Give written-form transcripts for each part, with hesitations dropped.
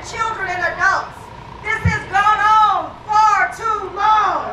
children and adults. This has gone on far too long.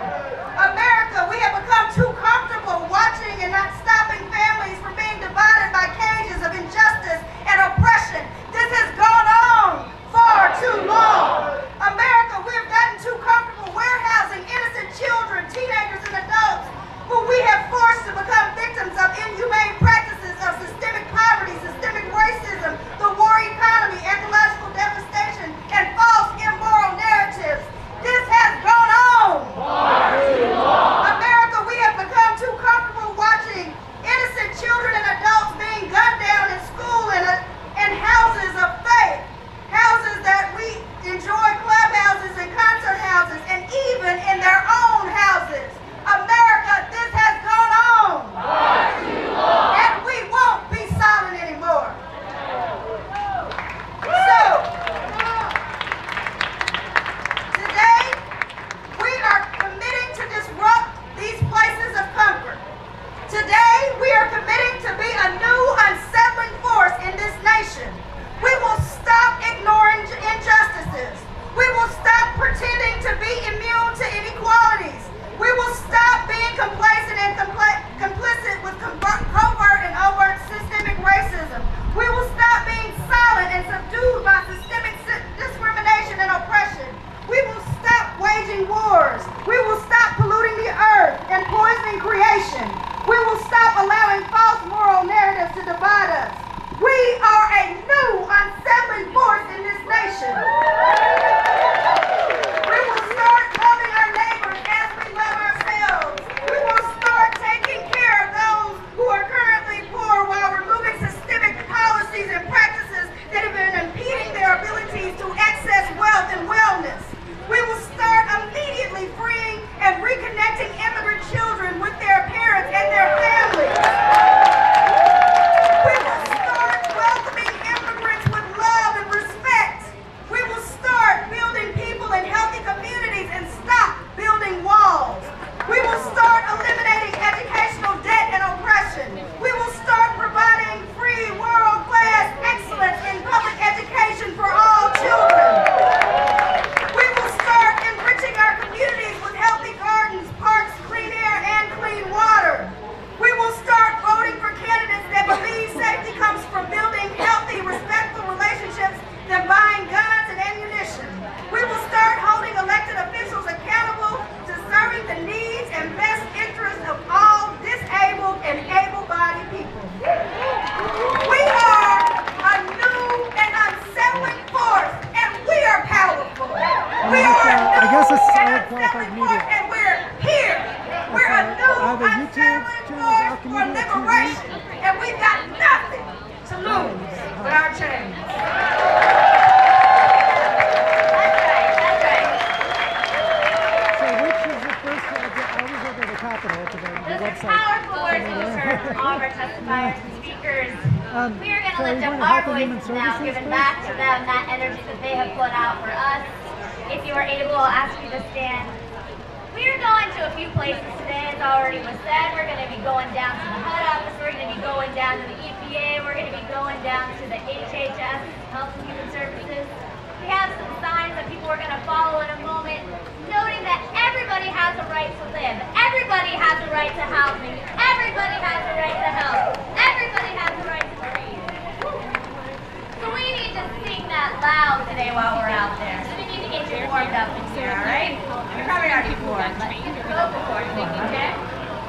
America, we have become too comfortable watching and not stopping families from being divided by cages of injustice and oppression. This has gone on far too long. America, we have gotten too comfortable warehousing innocent children, teenagers, and adults who we have forced to become victims of inhumane practices of systemic poverty, systemic racism, the war economy, ecological devastation, and false immoral narratives. This has gone on far too long. America, we have become too comfortable watching innocent children and adults being gunned down in school and houses of faith, houses that we enjoy, clubhouses and concert houses, and even in their own houses. America, this has gone on far too long, and we won't be silent anymore. So, today, we are committing to disrupt these places of comfort. Today, we are committing to be a new unsettling force in this nation. We will stop ignoring injustices. We will stop pretending to be immune to inequalities. We will stop being complacent and complicit with covert and overt systemic racism. We will stop being silent and subdued by systemic discrimination and oppression. We will stop waging wars. We will stop polluting the earth and poisoning creation. We will stop allowing false moral narratives to divide us. We are a new unsettling force in this nation. We will start loving our neighbors as we love ourselves. We will start taking care of those who are currently poor while removing systemic policies and practices that have been impeding their abilities to access wealth and wellness. We will start immediately freeing and reconnecting immigrant children with their parents and their families. We will start welcoming immigrants with love and respect. We will start building people in healthy communities and stop building walls. We will start eliminating educational debt and oppression. We will start providing free, world-class excellence in public education for all children. We will start enriching our communities with healthy gardens, parks, clean air, and clean water. We will start voting for candidates that believe safety comes from building healthy, respectful relationships than buying guns and ammunition. We will start holding elected officials accountable to serving the needs and best interests of all disabled and able-bodied people. We are a new and unsettling force, and we are powerful. We are a new and unsettling force, and we're here. We're a new unsettling force for liberation, and we've got nothing to lose but our chains. Those are powerful words that we've heard from all of our testifiers and speakers. We are going to lift up our voices now, giving back to them that energy that they have put out for us. If you are able, I'll ask you to stand. We are going to a few places today, as already was said. We're going to be going down to the HUD office. We're going to be going down to the EPA. We're going to be going down to the HHS, Health and Human Services. We have some signs that people are going to follow in a moment, noting that everybody has a right to live. Everybody has a right to housing. Everybody has a right to health. Everybody has a right to breathe. So we need to sing that loud today while we're out there. So we need to get you warmed up in here, all right? You're probably already warm, but go for it, okay?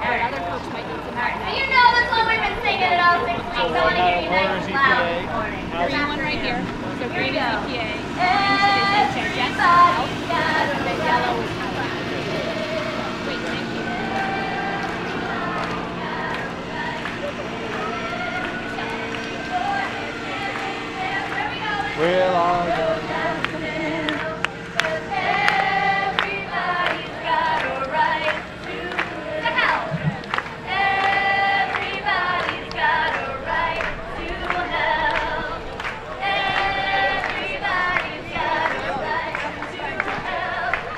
All right. So you know this one, we've been singing it all 6 weeks. I want to hear you nice and loud this morning. Green one right here. So green is EPA. Everybody's got a red, yellow. Wait, thank you. We'll all go.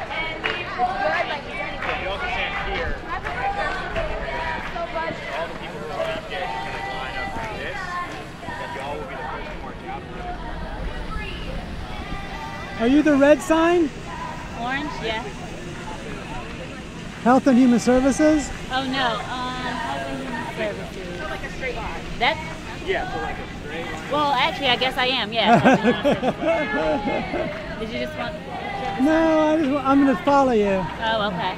And Are you the red sign? Orange, yeah. Health and Human Services? Oh no, Health and Human Services. So like a straight line. That's? Yeah, so like a straight line. Well, actually, I guess I am, yeah. Health and Human Services. Did you just want? No, I'm going to follow you. Oh, okay.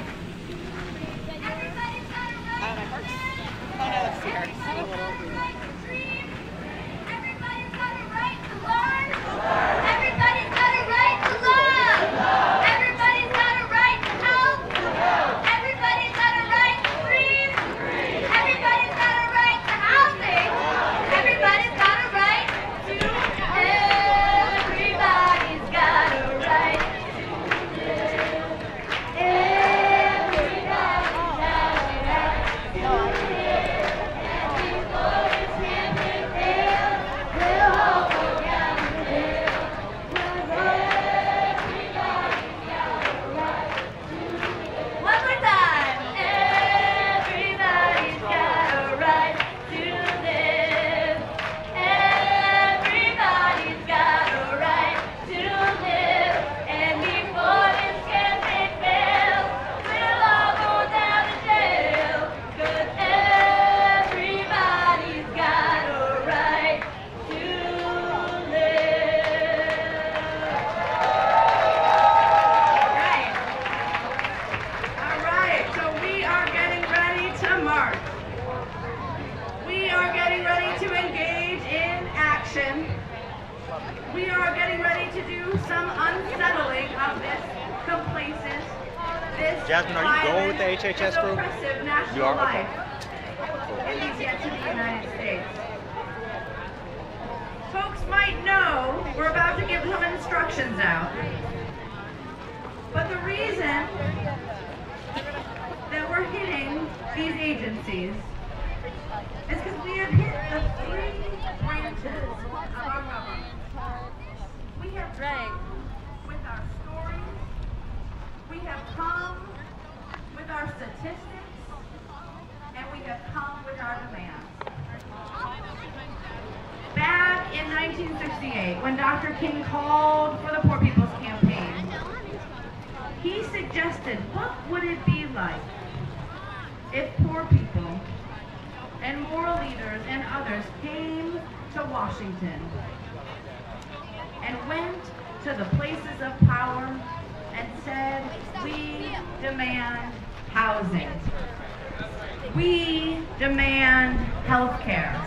We are getting ready to do some unsettling of this complacent, this Jasmine, are you going with the HHS group? oppressive national You are? life in these yet to be United States. Folks might know we're about to give some instructions out, but the reason that we're hitting these agencies is because we have hit the three branches of our government. We have come with our stories, we have come with our statistics, and we have come with our demands. Back in 1968, when Dr. King called for the Poor People's Campaign, he suggested, what would it be like if poor people and moral leaders and others came to Washington and went to the places of power and said, we demand housing. We demand health care.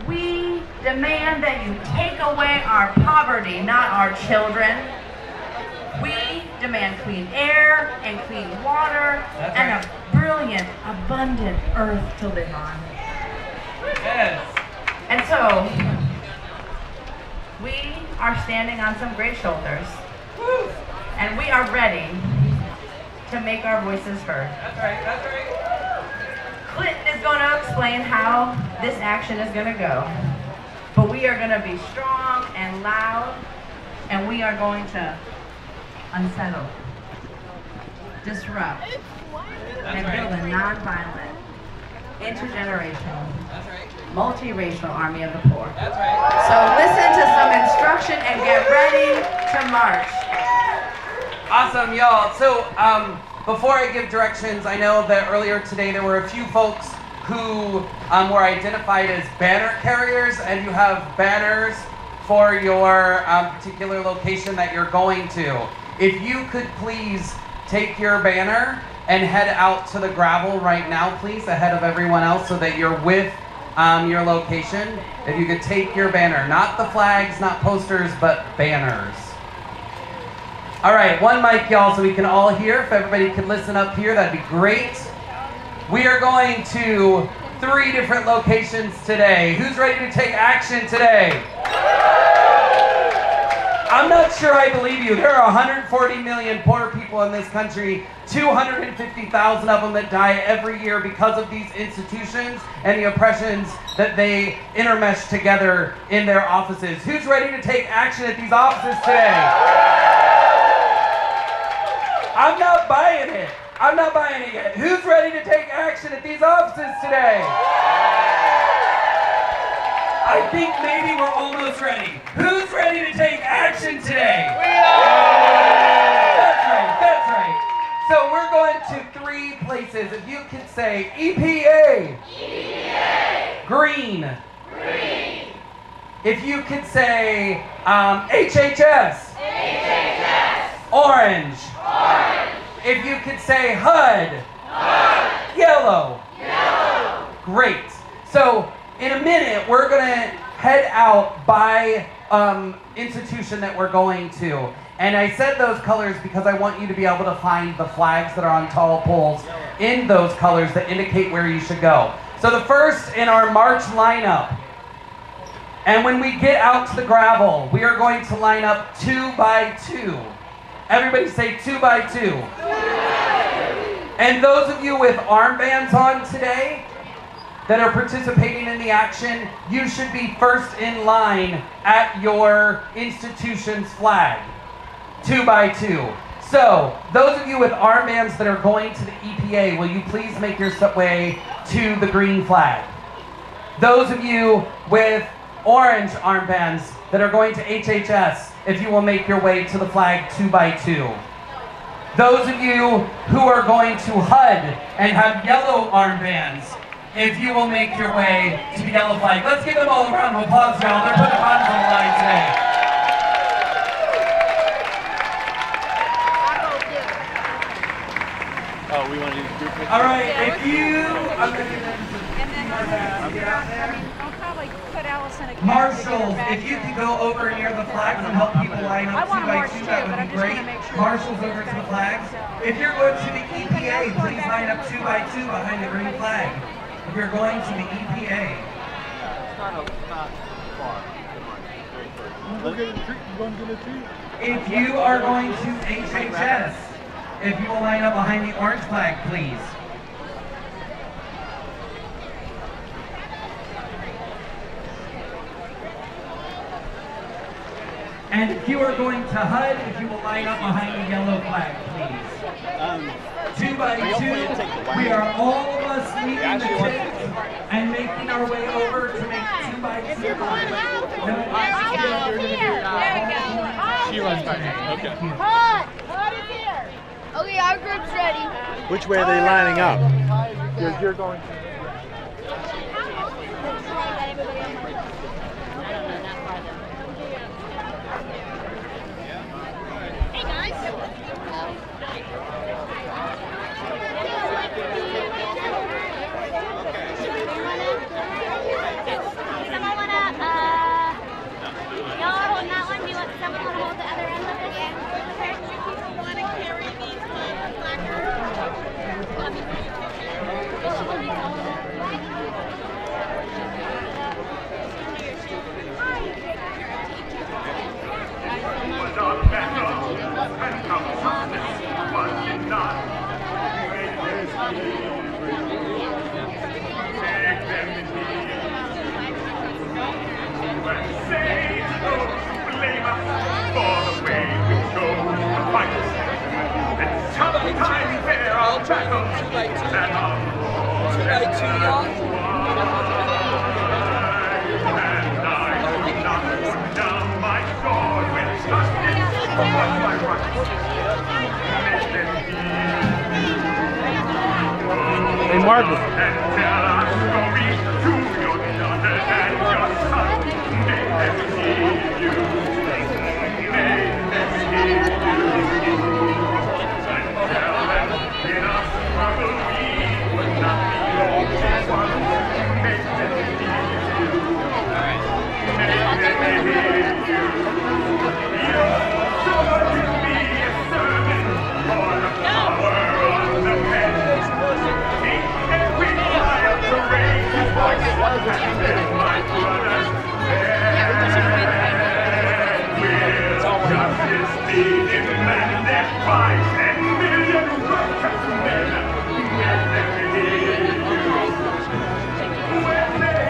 We demand that you take away our poverty, not our children. We demand clean air and clean water and a brilliant, abundant earth to live on. Yes. And so, we are standing on some great shoulders, and we are ready to make our voices heard. That's right, that's right. Clinton is going to explain how this action is going to go, but we are going to be strong and loud, and we are going to unsettle, disrupt, and build a nonviolent, intergenerational, multiracial army of the poor. That's right. So listen to some instruction and get ready to march. Awesome, y'all. So before I give directions, I know that earlier today there were a few folks who were identified as banner carriers, and you have banners for your particular location that you're going to. If you could please take your banner and head out to the gravel right now, please, ahead of everyone else, so that you're with your location. If you could take your banner, not the flags, not posters, but banners. All right, one mic, y'all, so we can all hear. If everybody could listen up here, that'd be great. We are going to 3 different locations today. Who's ready to take action today? I'm not sure I believe you. There are 140 million poor people in this country, 250,000 of them that die every year because of these institutions and the oppressions that they intermesh together in their offices. Who's ready to take action at these offices today? I'm not buying it. I'm not buying it yet. Who's ready to take action at these offices today? I think maybe we're almost ready. Who's ready to take action today? That's right. So we're going to 3 places. If you could say EPA. EPA. Green. Green. If you could say HHS. HHS. Orange. Orange. If you could say HUD. HUD. Yellow. Yellow. Great. So in a minute, we're going to head out by institution that we're going to. And I said those colors because I want you to be able to find the flags that are on tall poles in those colors that indicate where you should go. So the first in our march lineup, and when we get out to the gravel, we are going to line up 2 by 2. Everybody say 2 by 2. And those of you with armbands on today that are participating in the action, you should be first in line at your institution's flag. 2 by 2. So, those of you with armbands that are going to the EPA, will you please make your way to the green flag? Those of you with orange armbands that are going to HHS, if you will make your way to the flag 2 by 2. Those of you who are going to HUD and have yellow armbands, if you will make your way to the yellow flag. Let's give them all a round of applause, y'all. They're putting bodies on the line today. Oh, we want to do the group picture? All right, if you... I'm going to I'll probably put Allison a Marshals, if you could go over near the flags and help people line up 2 by 2, that would be great. Marshals over to the flags. If you're going to the EPA, please line up 2 by 2 behind the green flag. If you're going to the EPA. If you are going to HHS, if you will line up behind the orange flag, please. And if you are going to HUD, if you will line up behind the yellow flag, please. 2 by 2, we are all of us leaving the tent and making our way over to make 2 by 2. If you're going out, She runs back. Okay. HUD is here. Okay, our group's ready. Which way are they lining up? You're going to... Hey guys. Someone wanna, y'all are holding that one. Do you want someone wanna hold the other end of it? Okay. People want to carry these Sometimes there are battles that are and I will not put down my sword when justice for my rights. Hey, Margaret. And tell our story to your daughters and your sons. May them hear you. May them hear you. And tell them in our struggle we would not be the only ones. Make them hear you. Make them hear you. Your sword will be a servant for the power of the pen. Every child to raise his voice and then my brothers will justice be demanded by 10 million workers men. Let them hear you. When they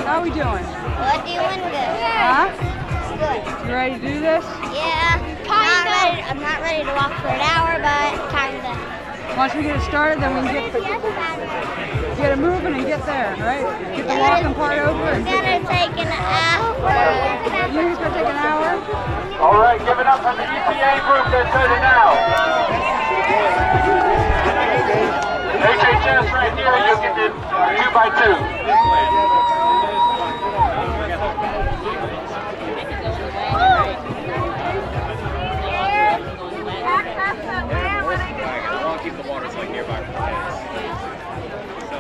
How are we doing? We're doing good. Huh? Good. You ready to do this? Yeah. I'm not ready to walk for an hour, but kinda. Once we get it started, then we can get it moving and get there, right? Get the walking part over. It's gonna take an hour. You think it's gonna take an hour? All right, give it up for the EPA group that's headed now. HHS right here, you can do 2x2. Keep the waters like nearby for kids. So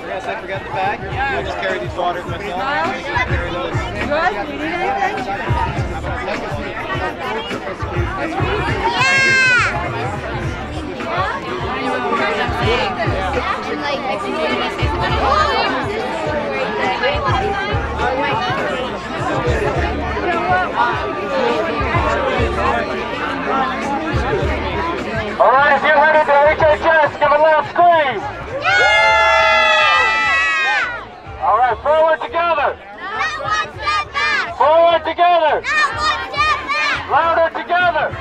we're gonna say forget the bag. We'll just carry these waters myself. Carry those. Good? Do you need anything? All right, if you're headed to HHS, give a loud scream. Yeah! All right, forward together. Not one step back. Forward together. Not one step back. Louder together.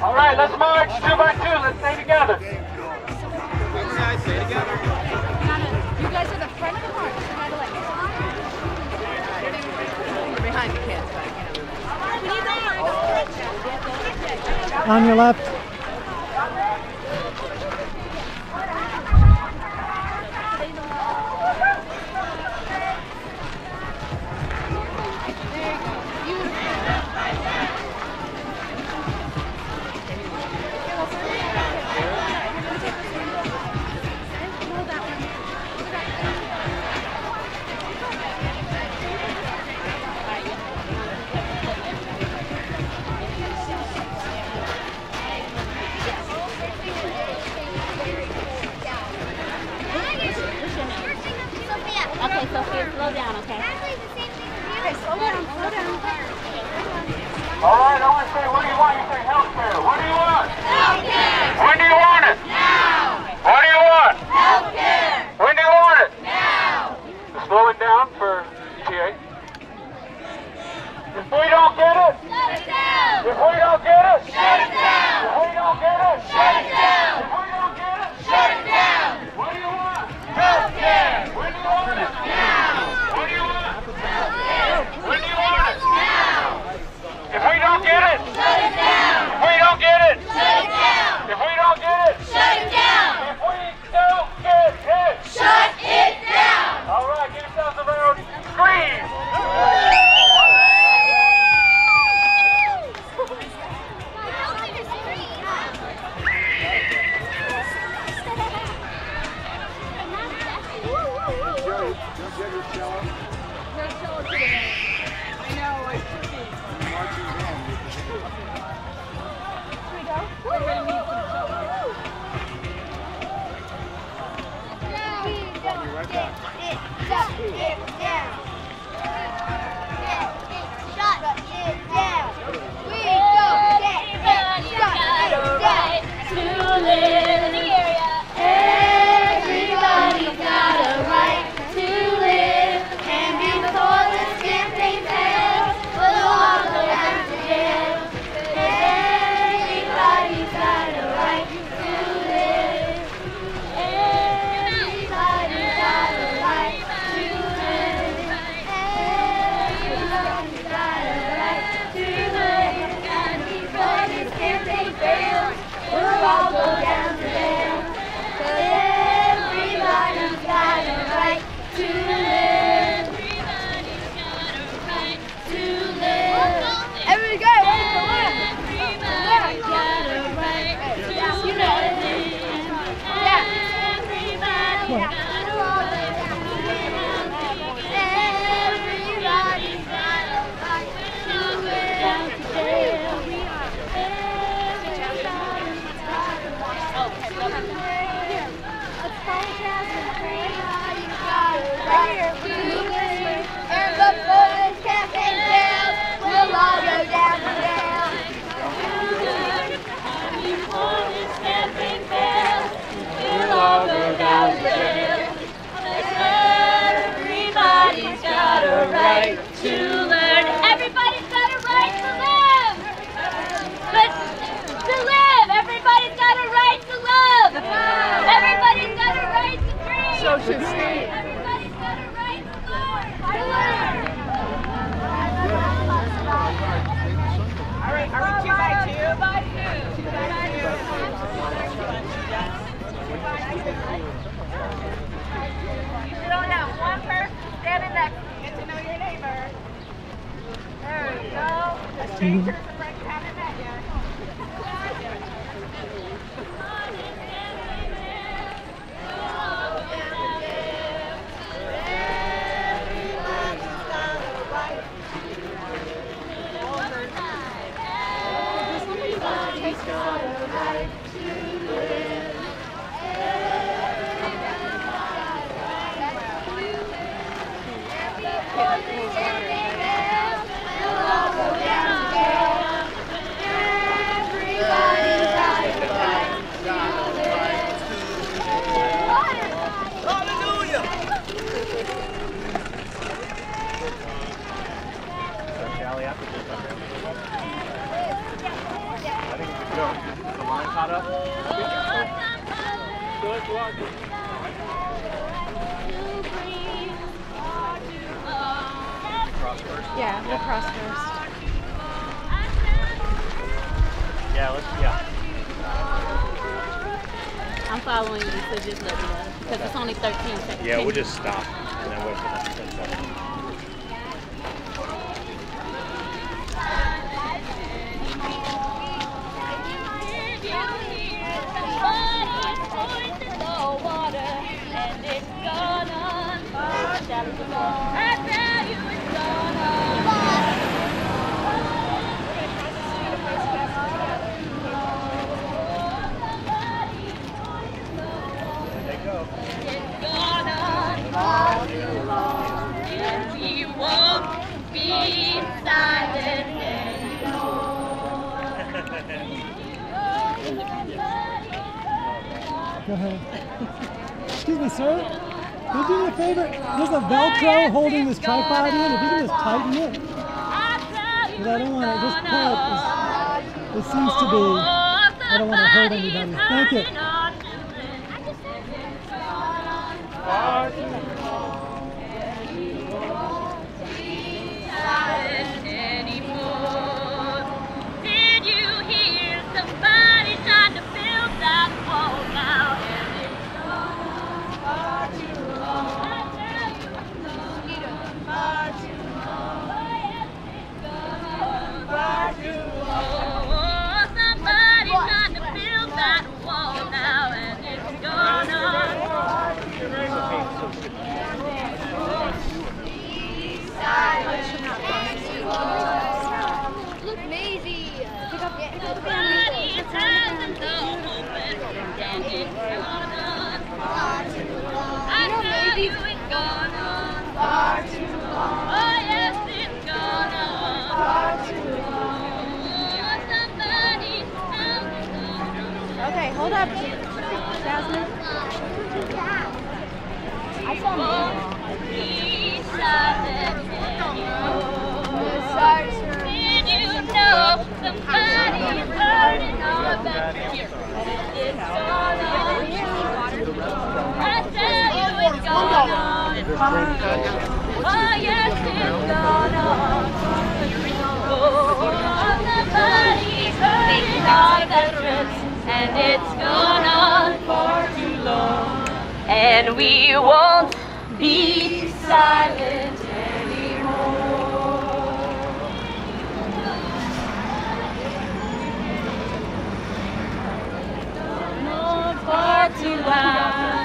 All right, let's march 2x2. Let's stay together. Remember, guys, stay together. You guys are the front of the march. You gotta like. You're behind the kids. On your left. Okay, Sophia, slow down, okay? Okay, slow down, slow down. All right, I want to say, what do you want? You say healthcare. What do you want? Healthcare. When do you want it? Now. What do you want? Healthcare. When do you want it? Now. Slow it down for ETA. If we don't get it, shut it down. If we don't get it, shut it down. If we don't get it, shut it down. If we don't get it, shut it down. What do you want? Healthcare. When do you want it? Now. What do you want? Healthcare. When do you want it? Now. If we don't get it, shut it down. If we don't get it, shut it down. If we don't get it, shut it down. If we don't get it, shut it down. All right, give yourselves a round. Scream. We don't get it. Shut it down. What? Everybody's got a right to live. And before this campaign fails, we'll all go down to jail. Before this campaign fails, we'll all go down to jail. Everybody's got a right to learn. Everybody's got a right to live. But to live, everybody's got a right to love. Everybody's got a right to dream. So should Steve. Everybody's got a right to learn. Are we 2 by 2? 2 by 2. 2 by 2. You should only have one person standing next to you. Get to know your neighbor. There we go. A stranger, a friend you haven't met yet. Yeah, we'll cross first. Yeah. I'm following you, so just let me know. Because it's only 13 seconds. Yeah, we'll just stop and then wait for that 10 seconds. Go ahead. Excuse me, sir. Can you do me a favor? There's a Velcro holding this tripod in. If you can just tighten it. Because I don't want to, this part it seems to be, I don't want to hurt anybody. Thank you. Did you hear somebody trying to build that wall now? Somebody trying to build that wall now, and it's gone on. Look, Maisie. Pick up the I tell you it's gone on far too long. Oh yes, it's gone on far too long. Okay, hold up, Jasmine. I saw Did you know somebody is burning our back here? It's gone on. I tell you it's gone on. Oh yes, it's gone on. Oh, somebody's burning our veterans, and it's gone on for too long. And we won't be silent anymore. No, far too long.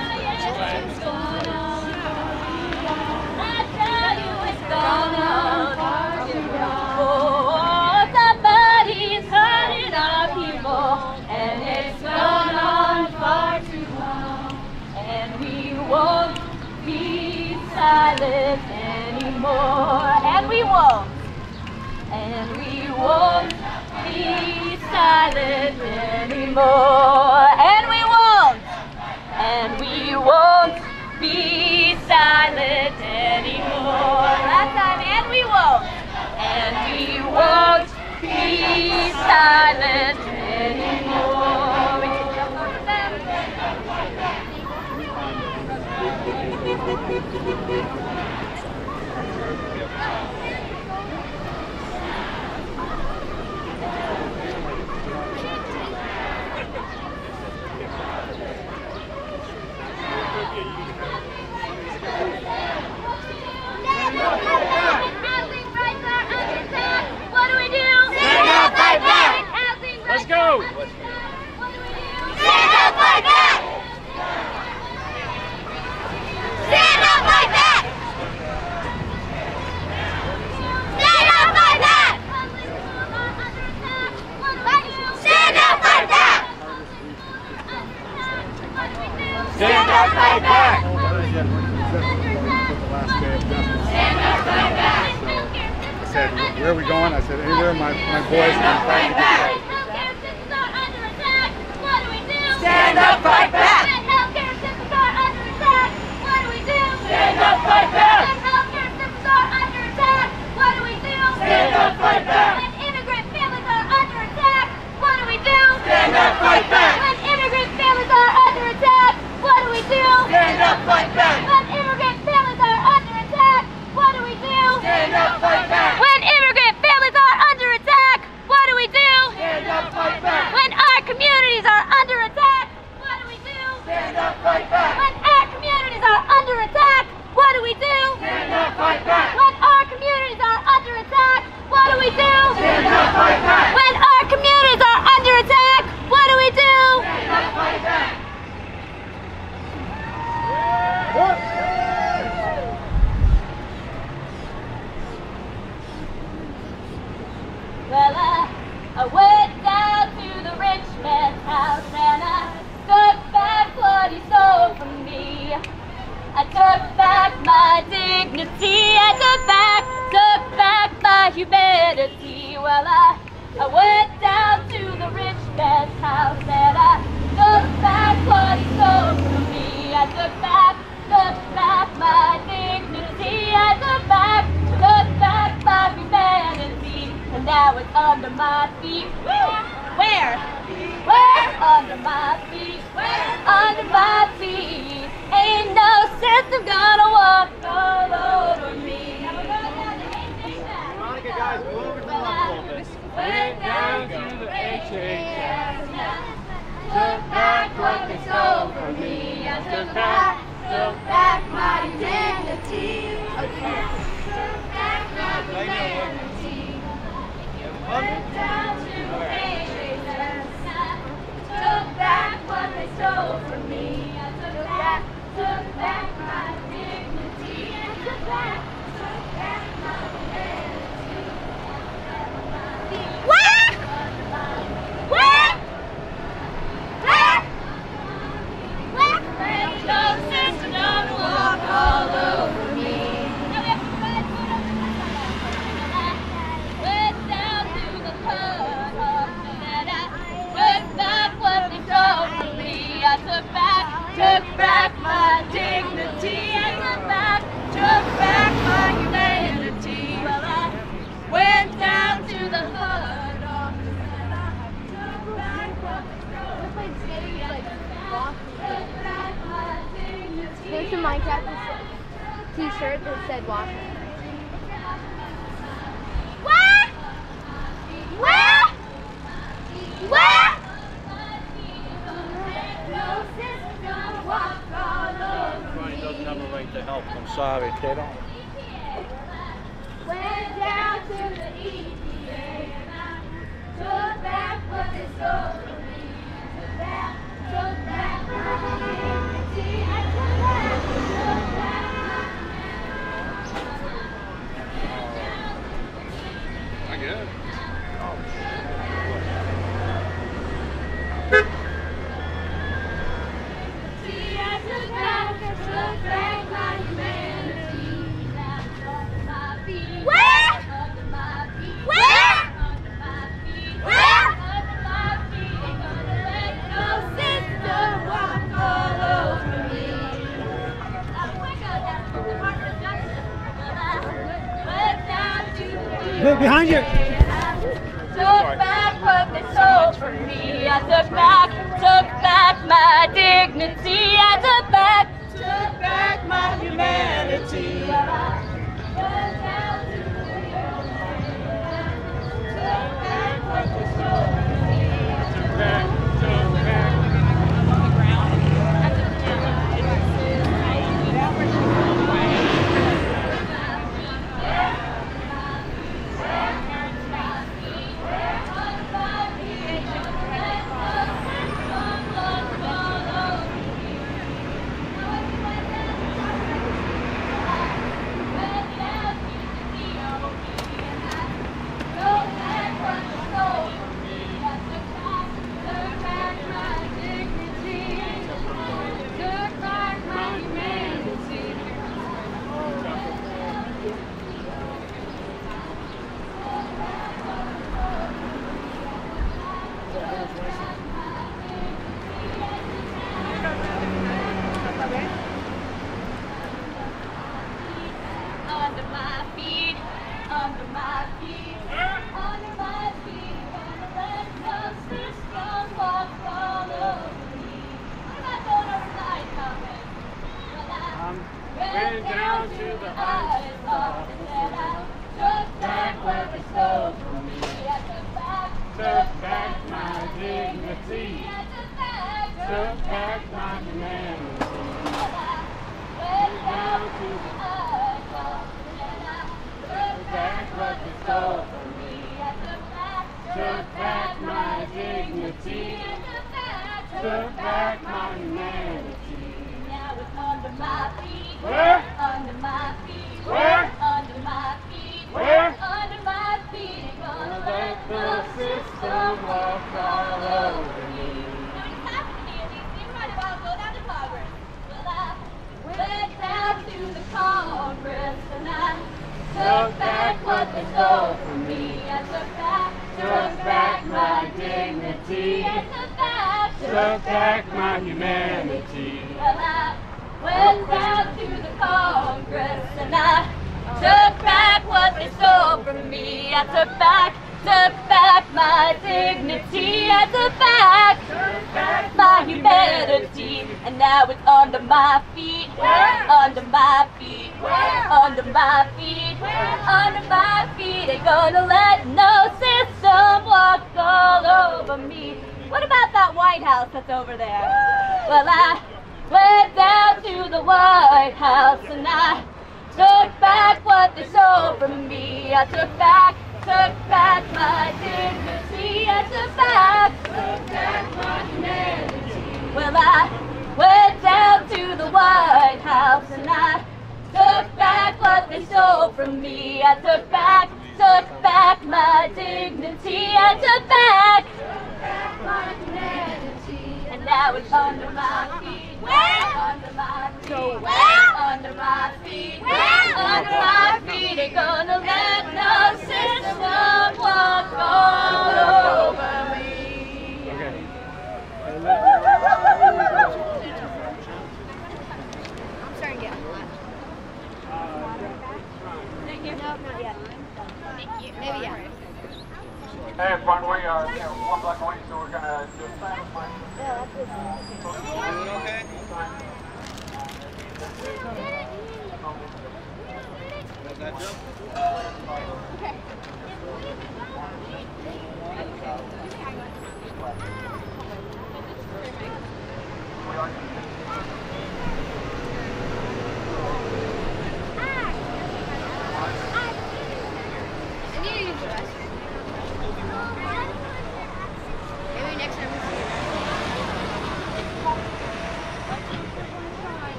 silent anymore. And we won't. And we won't be silent anymore. And we won't. And we won't be silent anymore. Last time, and we won't. And we won't be silent anymore. We can jump over them. What do we do? Stand up, fight back! Let's go! What do we do? Stand up, fight back! Stand up, fight back! Stand up, fight back! Stand up, fight back! Stand up, fight back! Stand up, fight back! I said, where are we going? I said, anywhere my boys can fight back. Stand up, fight back! When healthcare systems are under attack, what do we do? Stand up, fight back! When healthcare systems are under attack, what do we do? Stand up, fight back! When immigrant families are under attack, what do we do? Stand up, fight back! When immigrant families are under attack, what do we do? Stand up, fight back! When immigrant families are under attack, what do we do? Stand up, fight back! When immigrant families are under attack, what do we do? Stand up, fight back! When our communities are under attack, what do we do? Stand up, fight back! When our communities are under attack, what do we do? Stand up, fight back! When our communities are under attack, what do we do? Stand up, fight back! When our communities are under attack, what do we do? Stand up, fight back! Well, I went down to the rich man's house and I took back what he stole from me. I took back my dignity, I took back my humanity. Well, I went down to the rich man's house and I took back what he stole from me. I took back my dignity, I took back my humanity. And now it's under my feet. Where? Where? Under my feet. Where? Under my feet. Ain't no system gonna walk all over me. Monica, guys, move over to the left a little bit. Went down to the HHS. Took back what they stole from me. I took back my dignity. Took back my humanity. Went down to the HHS. Took back what they stole from me. I took back my dignity. I took back my humanity. Where? Where? Where? Where? Ain't no system gonna walk all over me. Went down to the hood and I took back what they stole from me. I took back my dignity. I took back my humanity. Well, I went down to the hood and I took back what they stole from me. There's a Minecraft t-shirt that said wash it. Where? Where? Where? Ronnie doesn't have a right to help. I'm sorry, kiddo. Went down to the EPA and I took back what they stole from me. Took back my dignity. I took back I get it. I took back my humanity. Behind you. Took back what they stole from me. I took back my dignity. I took back my humanity. Took back what they stole from me. Took back.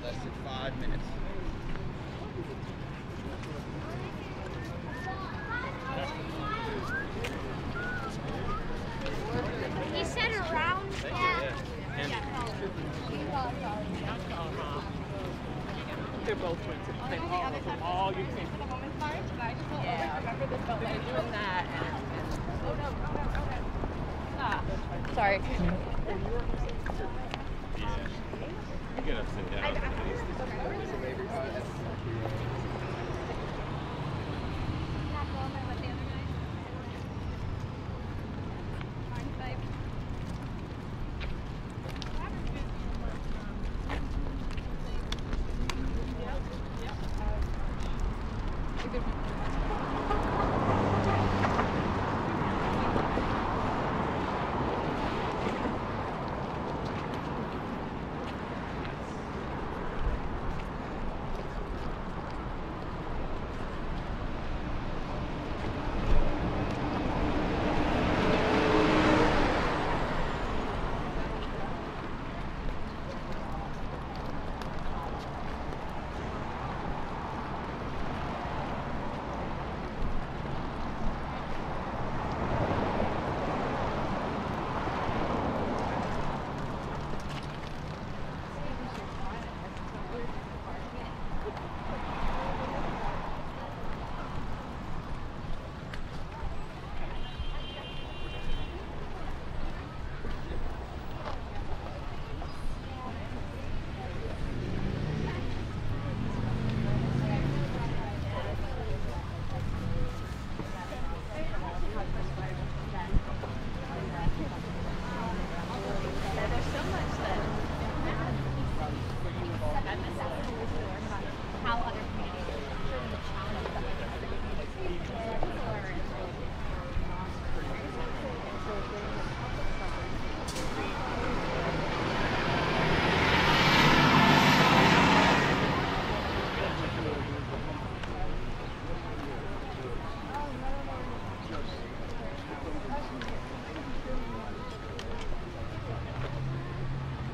less than 5 minutes. He said around. Yeah. They're both twins. They all you can. Yeah. Remember this belt? They're doing that. Oh no. Ah. Sorry. You gotta sit down.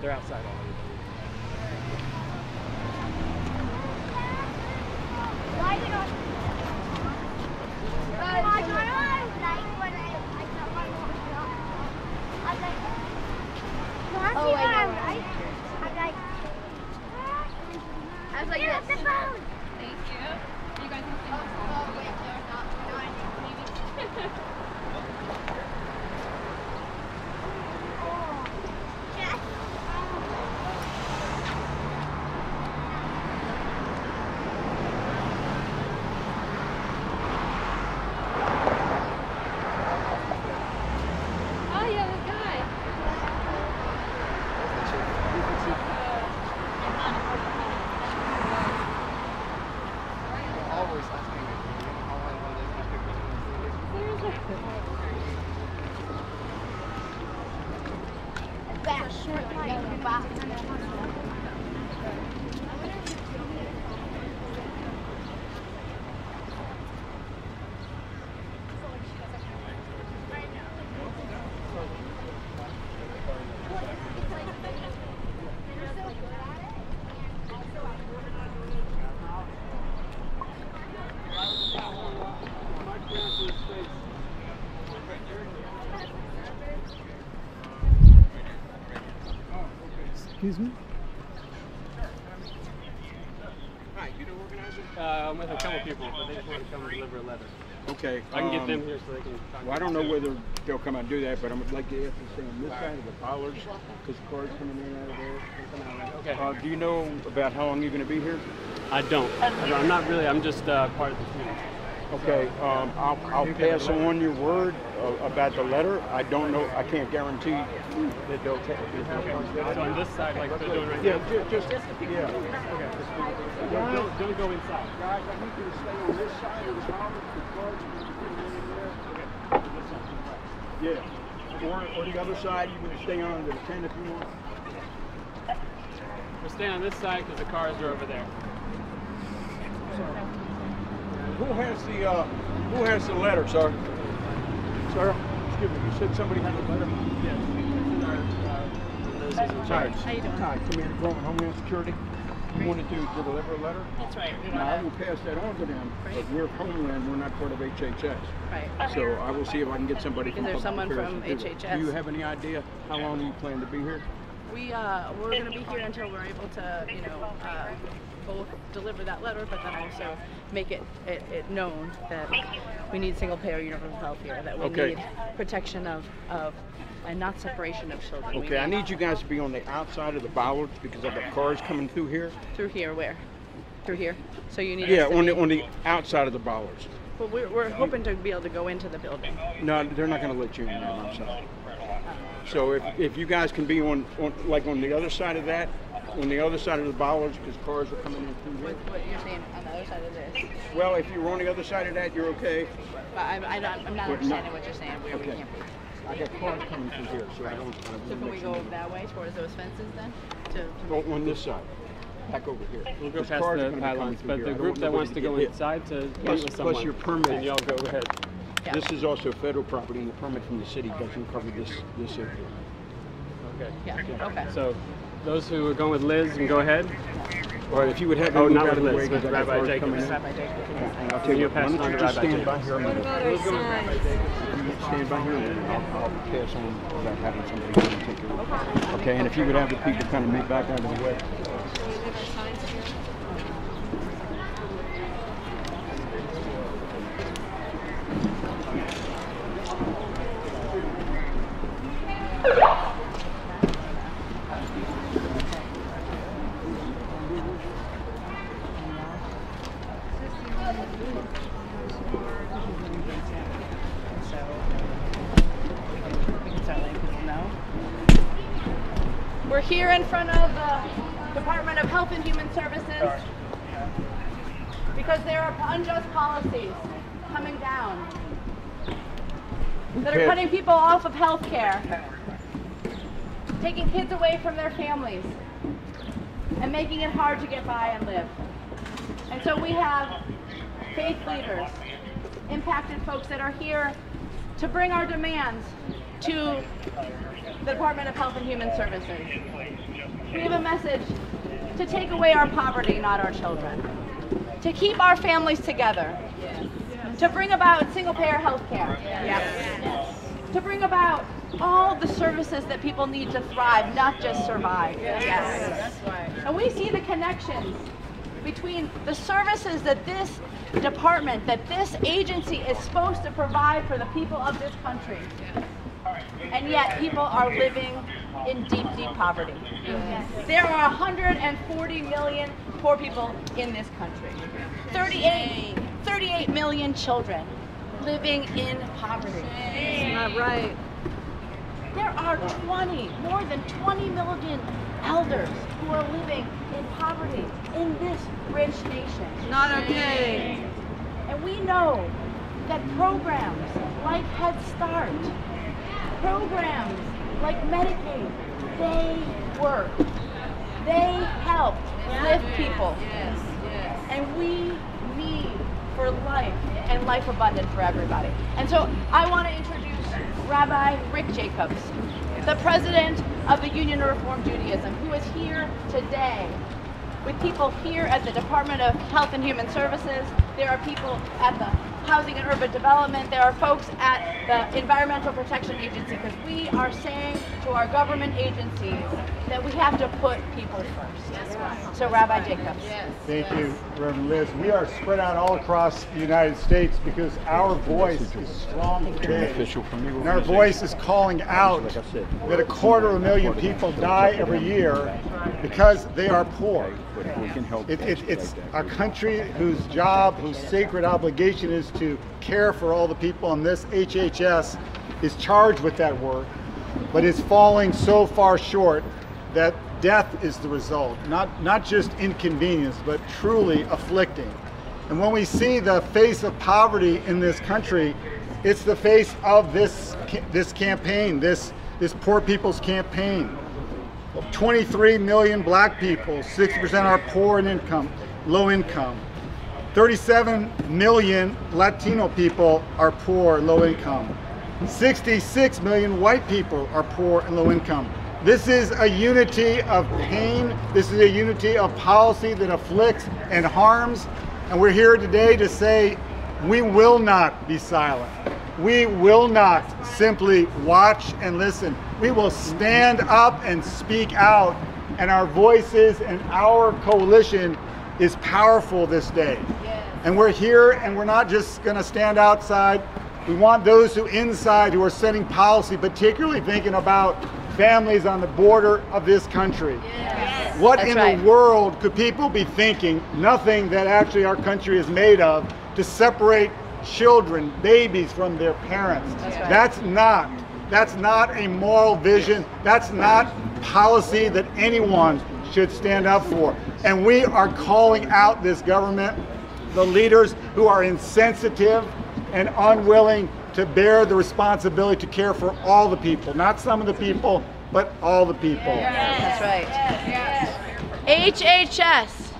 They're outside already. Why did I? Oh, I know. I was like, yes. The phone. Thank you. You guys can see. Oh, wait, they're not. Maybe. Excuse me? Hi, you the organizer? I'm with a couple people, but they just want to come and deliver a letter. Okay. I can get them here so they can talk. Well, I don't know whether they'll come out and do that, but I would like to ask to stay on this side of the pollards because cars coming in and out of there. Okay. Do you know about how long you're going to be here? I don't. I'm not really. I'm just part of the community. Okay. I'll pass on your word about the letter. I don't know. I can't guarantee that they'll take it. Okay. So on this side, like they're doing right now? Yeah, just yeah. Okay. Don't go inside. Guys, I need you to stay on this side of the pollards. Yeah. Or the other side, you can stay on the 10 if you want. We're staying on this side because the cars are over there. Who has the letter, sir? Sir, excuse me. You said somebody had the letter. Yes. This is in charge. How you doing? Hi, come here, Homeland Security. You wanted to deliver a letter? That's right. Now, I will pass that on to them, but we're Homeland, we're not part of HHS. Right. So I will see if I can get somebody from Is there Public someone Affairs from to do it. HHS? Do you have any idea how long you plan to be here? We're going to be here until we're able to, both deliver that letter, but then also make it known that we need single-payer universal health here, that we need protection of and not separation of children. Okay, I need you guys to be on the outside of the bollards because I've got cars coming through here. Through here, where? Through here? So you need Yeah, us to on the outside of the bollards. Well, we're hoping to be able to go into the building. No, they're not going to let you in there, I'm sorry. So if you guys can be on the other side of that, on the other side of the bollards, because cars are coming in through here. What you're saying on the other side of this? Well, if you're on the other side of that, you're okay. But I'm not understanding what you're saying. Where we can't be. I got cars coming through here, so I don't. So can we go that way towards those fences then? On this side. Back over here. We'll go past the pylons, but the group that wants to go inside to meet with someone. Plus your permit. And y'all go ahead. Yeah. This is also federal property, and the permit from the city doesn't cover this area. Okay. Yeah. Okay. So those who are going with Liz can go ahead. Or if you would have. Oh, not with Liz, with Rabbi Jacobs. Rabbi Jacobs. I'll tell you, pass why it on don't to you just Rabbi stand by Jacobs. here a minute. Stand by here a minute. I'll pass on without having somebody come and take your look. Okay, and if you would have the people kind of move back out of the way. We're here in front of the Department of Health and Human Services because there are unjust policies coming down that are cutting people off of health care, taking kids away from their families, and making it hard to get by and live. And so we have faith leaders, impacted folks that are here to bring our demands to the Department of Health and Human Services. We have a message to take away our poverty, not our children. To keep our families together. To bring about single-payer health care. To bring about all the services that people need to thrive, not just survive. And we see the connections between the services that this department, that this agency is supposed to provide for the people of this country. And yet people are living in deep, deep poverty. There are 140 million poor people in this country. 38 million children living in poverty. That's not right. There are more than 20 million elders who are living in poverty in this rich nation. Not okay. And we know that programs like Head Start, programs like Medicaid, they work. They help lift people. And we need for life and life abundant for everybody. And so I want to introduce Rabbi Rick Jacobs, the president of the Union to Reform Judaism, who is here today with people here at the Department of Health and Human Services. There are people at the Housing and Urban Development. There are folks at the Environmental Protection Agency, because we are saying to our government agencies that we have to put people first. So Rabbi Jacobs. Thank you, Reverend Liz. We are spread out all across the United States because our voice is strong today. And our voice is calling out that 250,000 people die every year because they are poor. It's a country whose job, whose sacred obligation is to care for all the people, and this HHS is charged with that work, but is falling so far short that death is the result, not just inconvenience, but truly afflicting. And when we see the face of poverty in this country, it's the face of this campaign, this poor people's campaign. 23 million black people, 60% are poor in income, low income. 37 million Latino people are poor and low income. 66 million white people are poor and low income. This is a unity of pain. This is a unity of policy that afflicts and harms. And we're here today to say we will not be silent. We will not simply watch and listen. We will stand up and speak out. And our voices and our coalition is powerful this day. And we're here, and we're not just going to stand outside. We want those who inside who are setting policy, particularly thinking about families on the border of this country. Yes. What in the world could people be thinking, nothing that actually our country is made of, to separate children, babies from their parents? That's not a moral vision. That's not policy that anyone should stand up for. And we are calling out this government, the leaders who are insensitive and unwilling to bear the responsibility to care for all the people, not some of the people, but all the people. Yes. That's right. HHS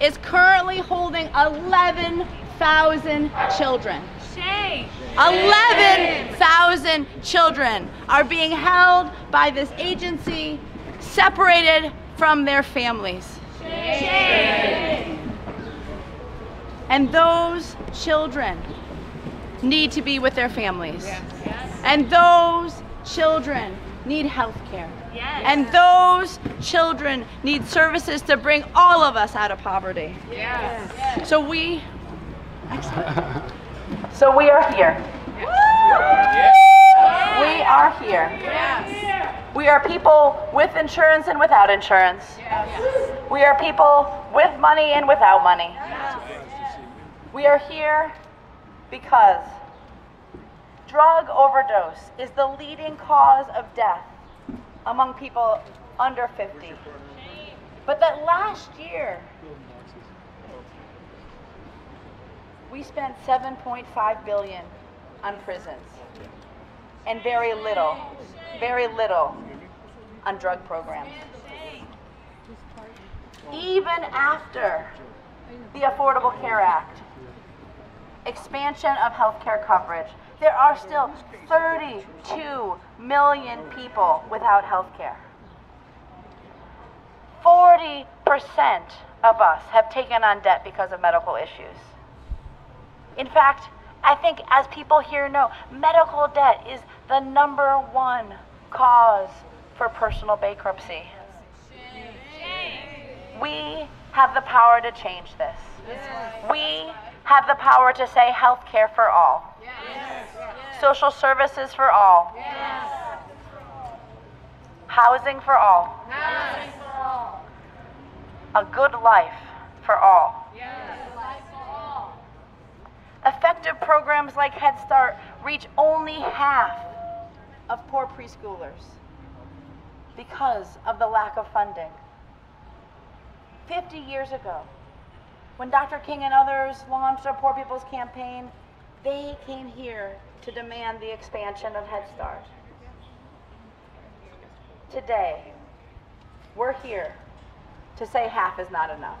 is currently holding 11,000 children. 11,000 children are being held by this agency, separated from their families. And those children need to be with their families. And those children need health care. And those children need services to bring all of us out of poverty. So we are here. We are here. We are people with insurance and without insurance. We are people with money and without money. We are here because drug overdose is the leading cause of death among people under 50. But that last year, we spent $7.5 billion on prisons and very little on drug programs. Even after the Affordable Care Act, expansion of health care coverage, there are still 32 million people without health care. 40% of us have taken on debt because of medical issues. In fact, I think as people here know, medical debt is the #1 cause for personal bankruptcy. We have the power to change this. We have the power to say health care for all. Social services for all. Housing for all. A good life for all. Effective programs like Head Start reach only half of poor preschoolers because of the lack of funding. 50 years ago, when Dr. King and others launched a Poor People's Campaign, they came here to demand the expansion of Head Start. Today, we're here to say half is not enough.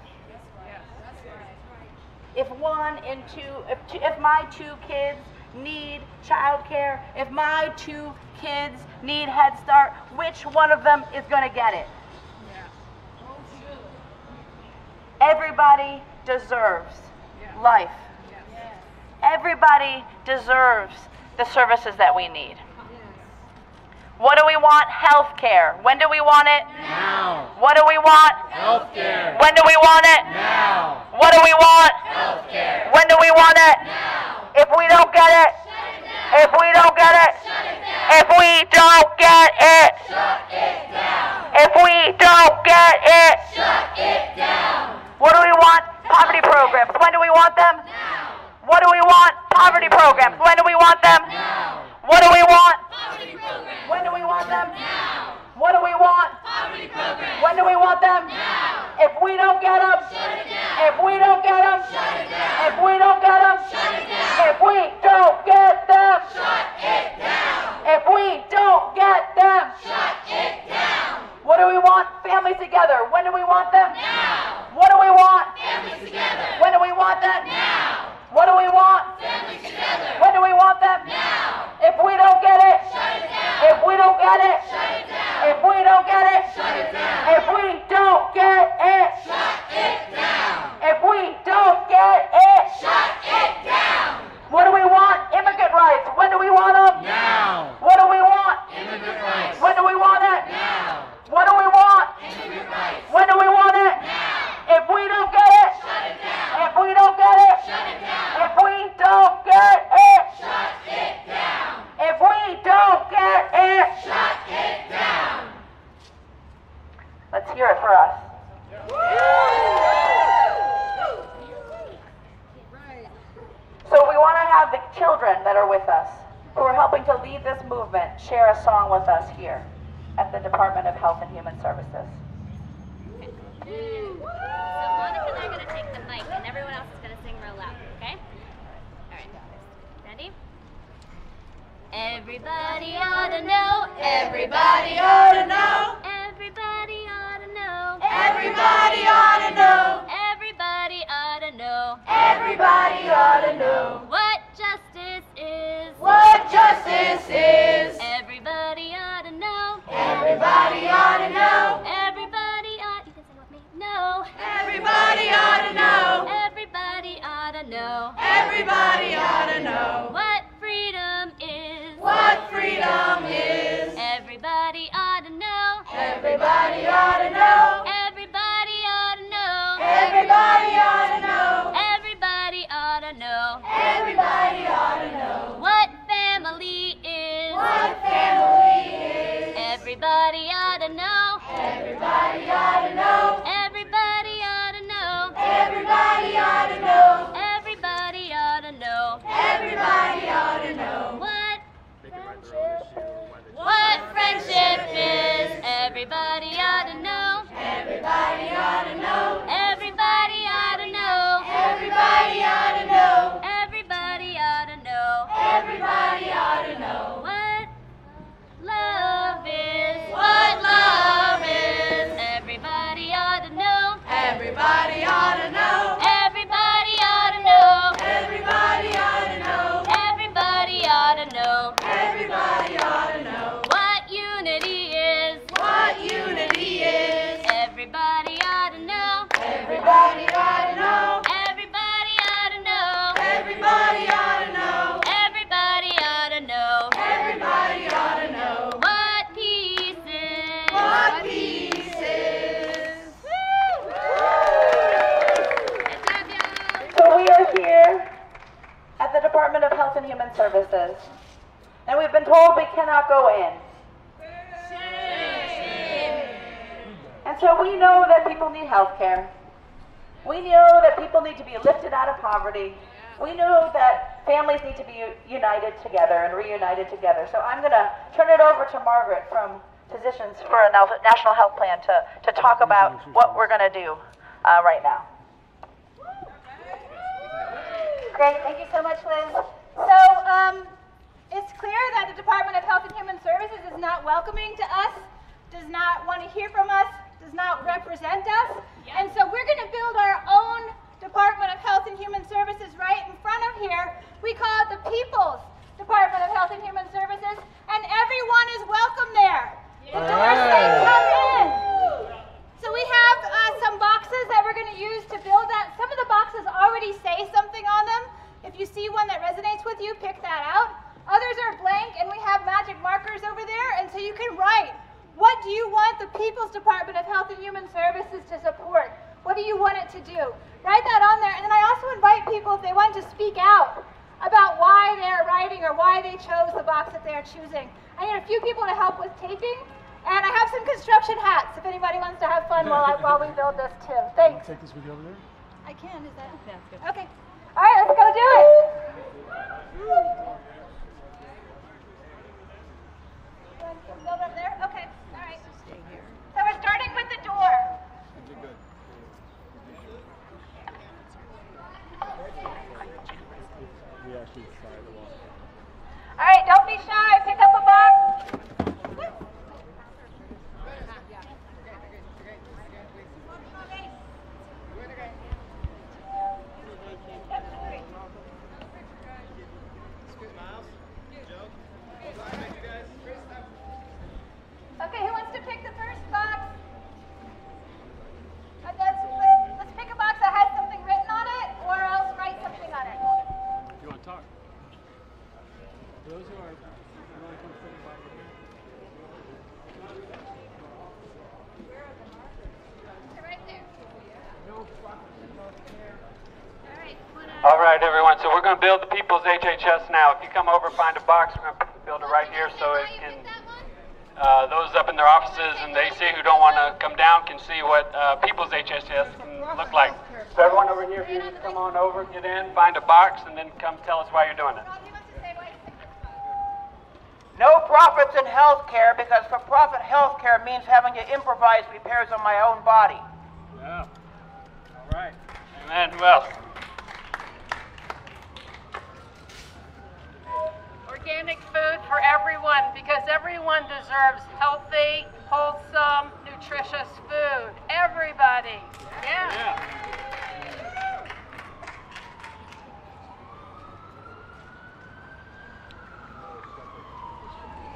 If my 2 kids need childcare, if my 2 kids need Head Start, which one of them is going to get it? Everybody deserves life. Everybody deserves the services that we need. What do we want? Health care. When do we want it? Now. What do we want? Health care. When do we want it? Now. What do we want? Health care. When do we want it? Now. If we don't get it, if we don't get it, if we don't get it, shut it down. If we don't get it, shut it down. What do we want? Poverty programs. When do we want them? Now. What do we want? Poverty programs. When do we want them? Now. What do we want? Poverty programs. When do we want them? Now. What do we want? Poverty programs. When do we want them? Now. If we don't get them, shut it down. If we don't get them, shut it down. If we don't get them, shut it down. If we don't get them, shut it down. If we don't get them, shut it down. What do we want? Families together. When do we want them? Now. What do we want? Families together. When do we want them? Now. What do we want? Families together. When do we want them? Now. If we don't get it, shut it down. If we don't get it, shut it down. If we don't to lead this movement share a song with us here at the Department of Health and Human Services? So Monica and I are going to take the mic, and everyone else is going to sing real loud, okay? All right. Ready? Everybody ought to know. Everybody ought to know. Everybody ought to know. Everybody ought to know. Everybody ought to know. Everybody ought to know what justice is. What justice is. Everybody ought to know. Everybody ought to know. Everybody ought. You can sing with me. No. Everybody ought to know. Everybody ought to know. Everybody ought to know what freedom is. What freedom is. Everybody ought to know. Everybody ought to know. Everybody ought to know. Everybody ought to know. Everybody ought to know. Everybody ought to know what family is. What family is. Everybody ought to know. Everybody ought to know. Everybody ought to know. Everybody ought to know. Everybody ought to know. Everybody ought to know what friendship is. Everybody ought to know. Everybody ought to know. Everybody ought to know. Everybody ought to know. Everybody ought to know. Everybody ought to know what love is. What love is. Everybody ought to know. Everybody ought to know. Everybody ought to know. Everybody ought to know. Everybody ought to know. Everybody ought to know what unity is. What unity is. Everybody ought to know. Everybody ought to know. Everybody ought to know. Everybody ought to know. Everybody ought to know. Everybody ought to know what peace is. What peace is. So we are here at the Department of Health and Human Services, and we've been told we cannot go in. And so we know that people need health care. We know that people need to be lifted out of poverty. We know that families need to be united together and reunited together. So I'm going to turn it over to Margaret from Physicians for a National Health Plan to talk about what we're going to do right now. Great, thank you so much, Liz. So it's clear that the Department of Health and Human Services is not welcoming to us, does not want to hear from us, does not represent us. And so we're going to build our own Department of Health and Human Services right in front of here. We call it the People's Department of Health and Human Services, and everyone is welcome there. The doors say come in. So we have some boxes that we're going to use to build that. Some of the boxes already say something on them. If you see one that resonates with you, pick that out. Others are blank, and we have magic markers over there, and so you can write. What do you want the People's Department of Health and Human Services to support? What do you want it to do? Write that on there, and then I also invite people, if they want to speak out about why they're writing or why they chose the box that they're choosing. I need a few people to help with taping, and I have some construction hats if anybody wants to have fun while we build this too. Thanks. Take this with you over there? I can, is that? Yeah, that's good. Okay. All right, let's go do it. Build up there? Okay, all right. So we're starting with the door. All right, don't be shy. Pick up a box. Okay, who wants to pick the first box? Let's pick a box that has something written on it, or else write something on it. You want to talk? For those who are really comfortable by Right there. All right, everyone. So we're going to build the People's HHS now. If you come over, find a box. We're going to build it right here so it can. Those up in their offices and they see who don't want to come down can see what People's HHS can look like. So everyone over here, if you come on over, get in, find a box, and then come tell us why you're doing it. No profits in healthcare, because for-profit healthcare means having to improvise repairs on my own body. Yeah. All right. Amen. Who else? Organic food for everyone, because everyone deserves healthy, wholesome, nutritious food. Everybody. Yeah.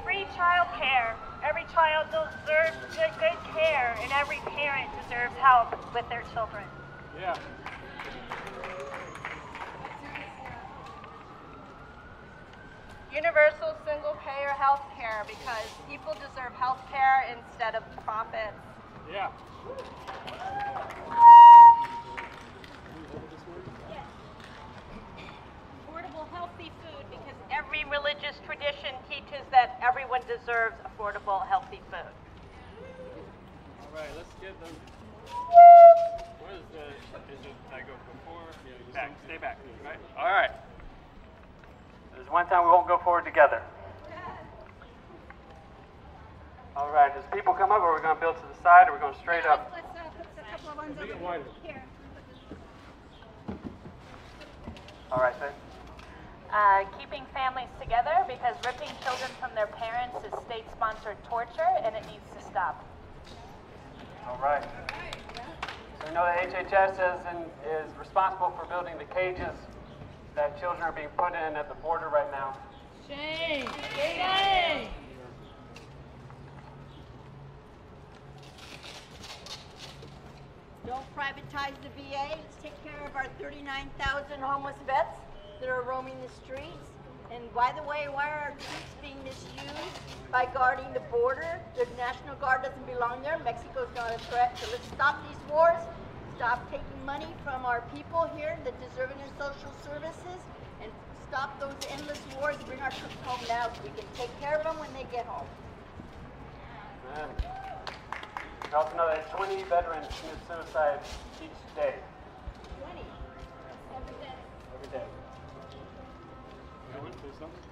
Free child care. Every child deserves good care, and every parent deserves help with their children. Yeah. Universal single-payer health care, because people deserve health care instead of profits. Yeah. Affordable, healthy food, because every religious tradition teaches that everyone deserves affordable, healthy food. All right, let's get them. What is the, I go before? Back, stay back, right? All right. There's one time we won't go forward together. All right, as people come up, are we going to build to the side, or are we going straight up? Let's put a couple of ones Make it over wider. here. All right, Faye. Keeping families together, because ripping children from their parents is state-sponsored torture, and it needs to stop. All right. So we know that HHS is responsible for building the cages that children are being put in at the border right now. Shame. Shame. Don't privatize the VA. Let's take care of our 39,000 homeless vets that are roaming the streets. And by the way, why are our troops being misused by guarding the border? The National Guard doesn't belong there. Mexico's not a threat. So let's stop these wars. Stop taking money from our people here that deserve it in social services. And stop those endless wars. Bring our troops home now so we can take care of them when they get home. Amen. We also know that 20 veterans commit suicide each day. 20. Every day. Every day. You want to say something?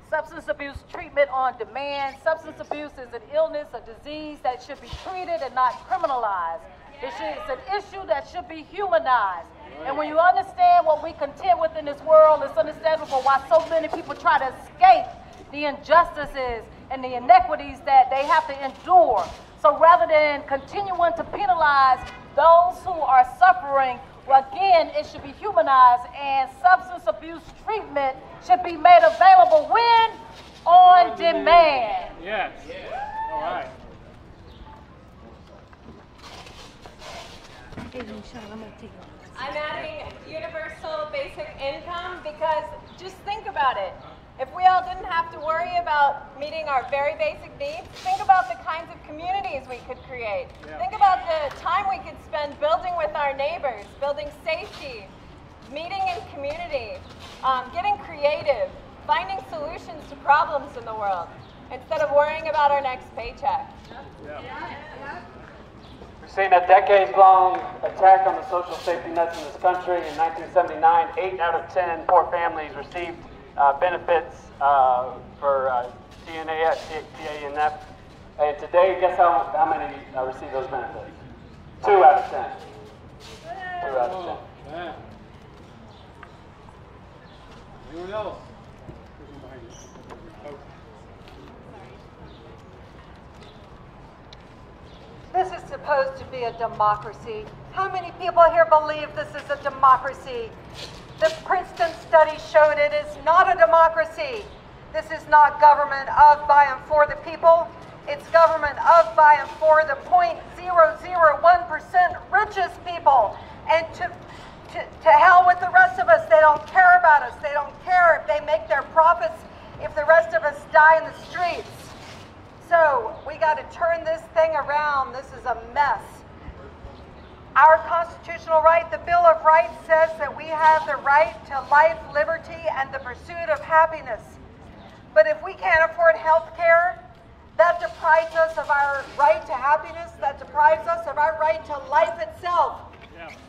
Substance abuse treatment on demand. Substance abuse is an illness, a disease that should be treated and not criminalized. It's an issue that should be humanized. And when you understand what we contend with in this world, it's understandable why so many people try to escape the injustices and the inequities that they have to endure. So rather than continuing to penalize those who are suffering, well, again, it should be humanized, and substance abuse treatment should be made available when? On demand. Yes. All right. I'm adding universal basic income because just think about it. If we all didn't have to worry about meeting our very basic needs, think about the kinds of communities we could create. Yeah. Think about the time we could spend building with our neighbors, building safety, meeting in community, getting creative, finding solutions to problems in the world, instead of worrying about our next paycheck. We've seen a decades-long attack on the social safety nets in this country. In 1979, 8 out of 10 poor families received benefits for TNAF, TANF. And today, guess how many receive those benefits? 2 out of 10. 2 out of 10. Man. Anyone else? This is supposed to be a democracy. How many people here believe this is a democracy? The Princeton study showed it is not a democracy. This is not government of, by, and for the people. It's government of, by, and for the 0.001% richest people. And to hell with the rest of us. They don't care about us. They don't care if they make their profits, if the rest of us die in the streets. So we got to turn this thing around. This is a mess. Our constitutional right, the Bill of Rights, says that we have the right to life, liberty, and the pursuit of happiness. But if we can't afford health care, that deprives us of our right to happiness, that deprives us of our right to life itself.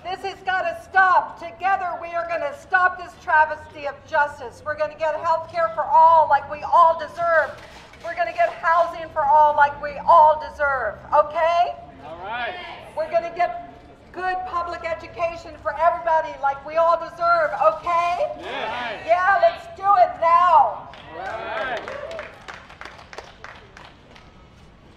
This has got to stop. Together we are going to stop this travesty of justice. We're going to get health care for all like we all deserve. We're going to get housing for all like we all deserve, okay? All right. We're going to get good public education for everybody like we all deserve, okay? Yeah. Yeah, let's do it now. All right.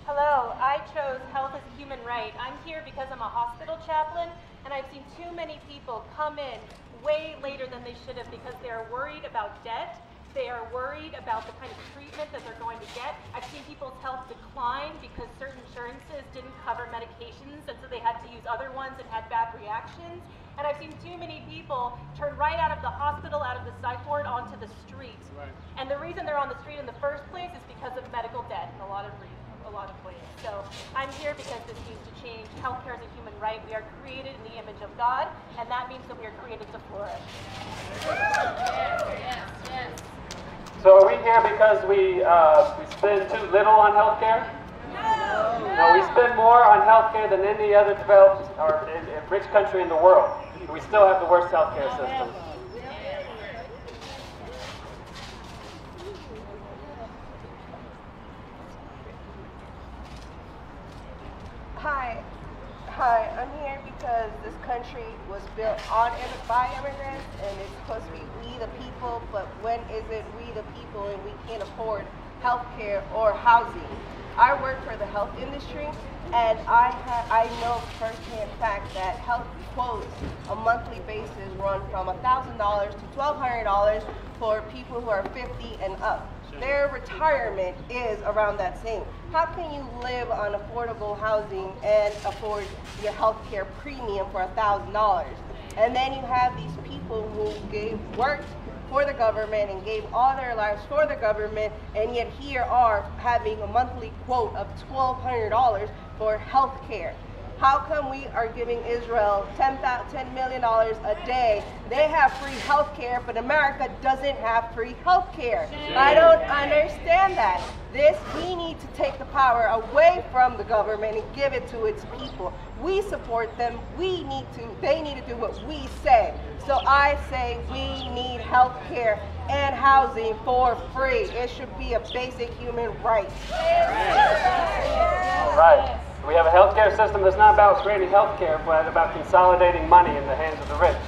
Hello, I chose health as a human right. I'm here because I'm a hospital chaplain, and I've seen too many people come in way later than they should have because they are worried about debt. They are worried about the kind of treatment that they're going to get. I've seen people's health decline because certain insurances didn't cover medications, and so they had to use other ones and had bad reactions. And I've seen too many people turn right out of the hospital, out of the psych ward, onto the street. Right. And the reason they're on the street in the first place is because of medical debt in a lot of ways. So I'm here because this needs to change. Healthcare is a human right. We are created in the image of God, and that means that we are created to flourish. Yes. So are we here because we spend too little on healthcare? No, we spend more on healthcare than any other developed or rich country in the world. We still have the worst healthcare system. Hi, I'm here because this country was built by immigrants, and it's supposed to be we the people, but when is it we the people and we can't afford health care or housing? I work for the health industry, and I know firsthand fact that health quotes on a monthly basis run from $1,000 to $1,200 for people who are 50 and up. Their retirement is around that same. How can you live on affordable housing and afford your health care premium for $1,000? And then you have these people who worked for the government and gave all their lives for the government, and yet here are having a monthly quote of $1,200 for health care. How come we are giving Israel $10 million a day? They have free health care, but America doesn't have free health care. I don't understand that. We need to take the power away from the government and give it to its people. We support them. They need to do what we say. So I say we need health care and housing for free. It should be a basic human right. All right. We have a healthcare system that's not about creating healthcare, but about consolidating money in the hands of the rich.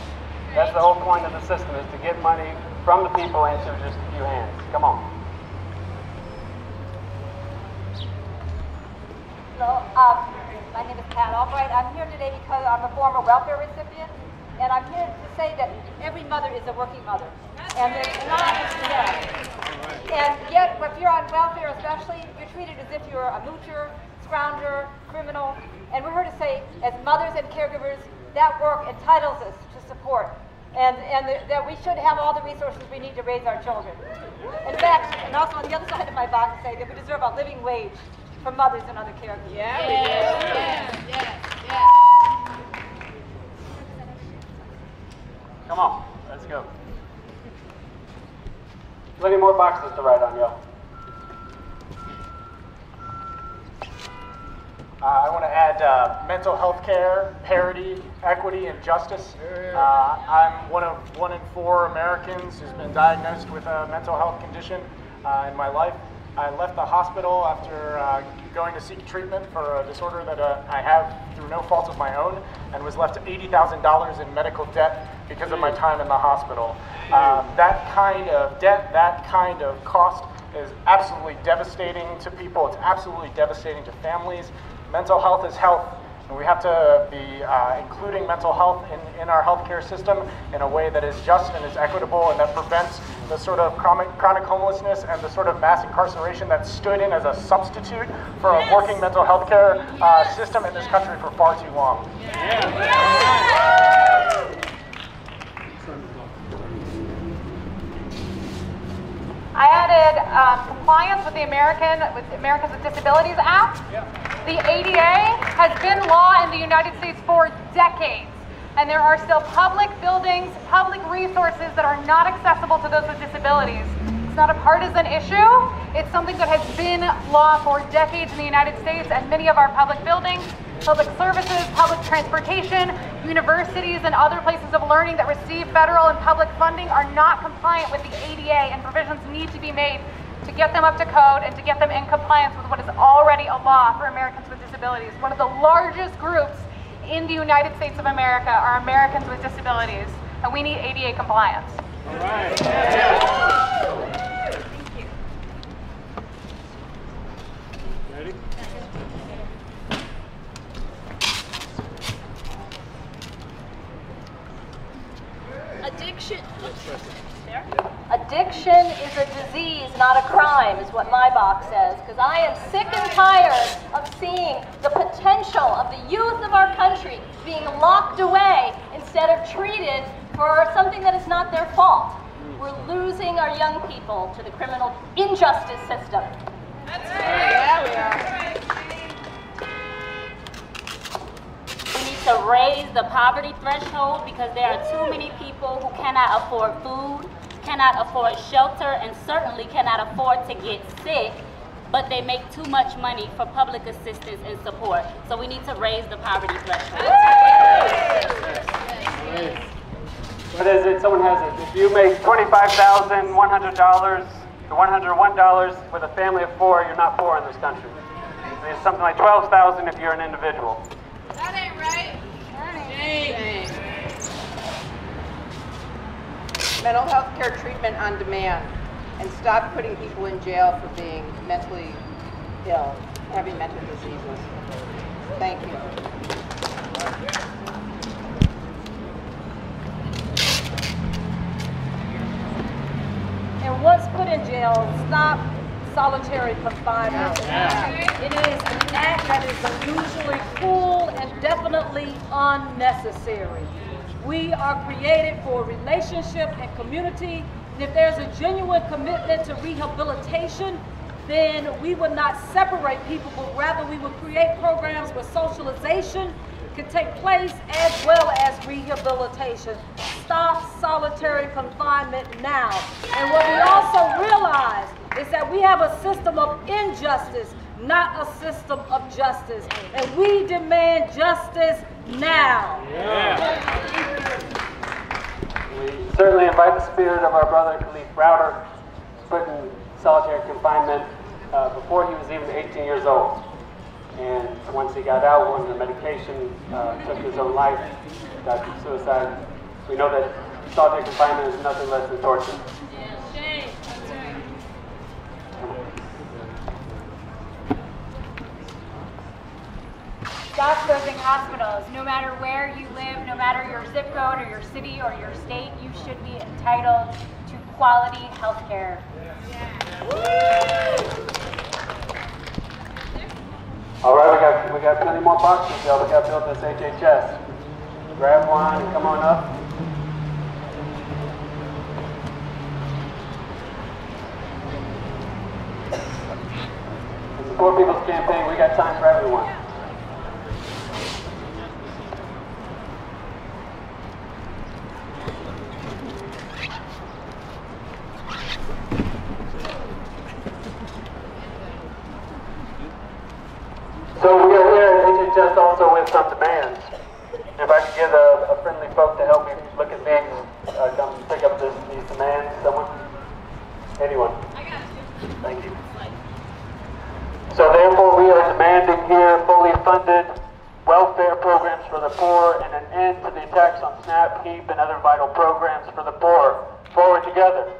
That's the whole point of the system, is to get money from the people into just a few hands. Come on. Hello, my name is Pat Albright. I'm here today because I'm a former welfare recipient, and I'm here to say that every mother is a working mother. And yet, if you're on welfare especially, you're treated as if you're a moocher, scrounger, criminal, and we're here to say, as mothers and caregivers, that work entitles us to support, and that we should have all the resources we need to raise our children. In fact, and also on the other side of my box, say that we deserve a living wage for mothers and other caregivers. Come on, let's go. Plenty more boxes to write on, yo. I want to add mental health care, parity, equity, and justice. I'm one in 4 Americans who's been diagnosed with a mental health condition in my life. I left the hospital after going to seek treatment for a disorder that I have through no fault of my own, and was left $80,000 in medical debt because of my time in the hospital. That kind of debt, that kind of cost is absolutely devastating to people. It's absolutely devastating to families. Mental health is health, and we have to be including mental health in our healthcare system in a way that is just and is equitable, and that prevents the sort of chronic homelessness and the sort of mass incarceration that stood in as a substitute for a working mental health care system in this country for far too long. I added compliance with the Americans with Disabilities Act. The ADA has been law in the United States for decades, and there are still public buildings, public resources that are not accessible to those with disabilities. It's not a partisan issue. It's something that has been law for decades in the United States, and many of our public buildings public services, public transportation, universities, and other places of learning that receive federal and public funding are not compliant with the ADA, and provisions need to be made to get them up to code and to get them in compliance with what is already a law for Americans with disabilities. One of the largest groups in the United States of America are Americans with disabilities, and we need ADA compliance. All right. Thank you. Ready? Addiction is a disease, not a crime, is what my box says, because I am sick and tired of seeing the potential of the youth of our country being locked away instead of treated for something that is not their fault. We're losing our young people to the criminal injustice system. That's right. Yeah, we are. We need to raise the poverty threshold because there are too many people who cannot afford food, cannot afford shelter, and certainly cannot afford to get sick, but they make too much money for public assistance and support. So we need to raise the poverty threshold. What is it? Someone has it. If you make $25,100 to $101 with a family of 4, you're not poor in this country. It's something like $12,000 if you're an individual. That ain't right. Mental health care treatment on demand, and stop putting people in jail for being mentally ill, having mental diseases. Thank you. And once put in jail, stop solitary confinement. It is an act that is unusually cruel and definitely unnecessary. We are created for relationship and community, and if there's a genuine commitment to rehabilitation, then we would not separate people, but rather we would create programs where socialization can take place as well as rehabilitation. Stop solitary confinement now. And what we also realize is that we have a system of injustice, not a system of justice. And we demand justice now. We certainly invite the spirit of our brother Khalif Browder, put in solitary confinement before he was even 18 years old. And once he got out, wanted the medication, took his own life, died from suicide. We know that solitary confinement is nothing less than torture. Stop closing hospitals. No matter where you live, no matter your zip code or your city or your state, you should be entitled to quality health care. All right, we got plenty more boxes, y'all. We got built this HHS. Grab one and come on up. The Support People's Campaign, we got time for everyone. So we are here at HHS also with some demands. If I could get a friendly folk to help me look at these, come pick up these demands. Someone? Anyone? I got you. Thank you. So therefore we are demanding here fully funded welfare programs for the poor and an end to the attacks on SNAP, HEAP, and other vital programs for the poor. Forward together.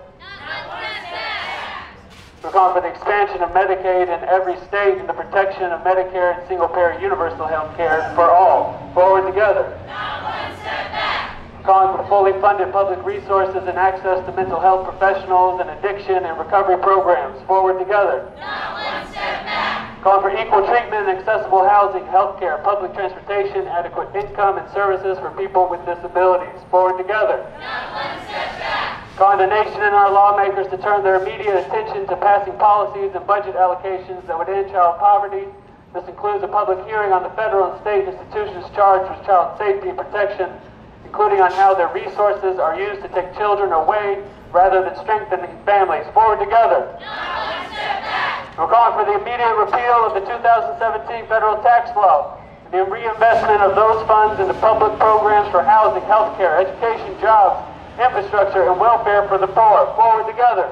We're calling for the expansion of Medicaid in every state and the protection of Medicare and single-payer universal health care for all. Forward together. Not one step back. Calling for fully funded public resources and access to mental health professionals and addiction and recovery programs. Forward together. Not one step back. Calling for equal treatment and accessible housing, health care, public transportation, adequate income and services for people with disabilities. Forward together. Not one step back. Calling the nation and our lawmakers to turn their immediate attention to passing policies and budget allocations that would end child poverty. This includes a public hearing on the federal and state institutions charged with child safety and protection, including on how their resources are used to take children away rather than strengthening families. Forward together. We're calling for the immediate repeal of the 2017 federal tax law, and reinvestment of those funds into public programs for housing, healthcare, education, jobs, infrastructure, and welfare for the poor. Forward together.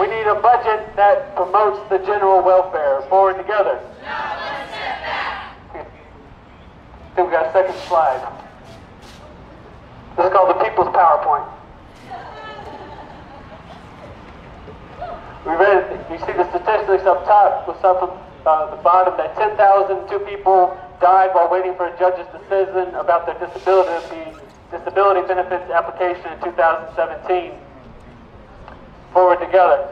We need a budget that promotes the general welfare. Forward together. I think we got a second slide. This is called the People's PowerPoint. We read, you see the statistics up top. We'll start from the bottom, that 10,002 people died while waiting for a judge's decision about their disability benefits application in 2017. Forward together.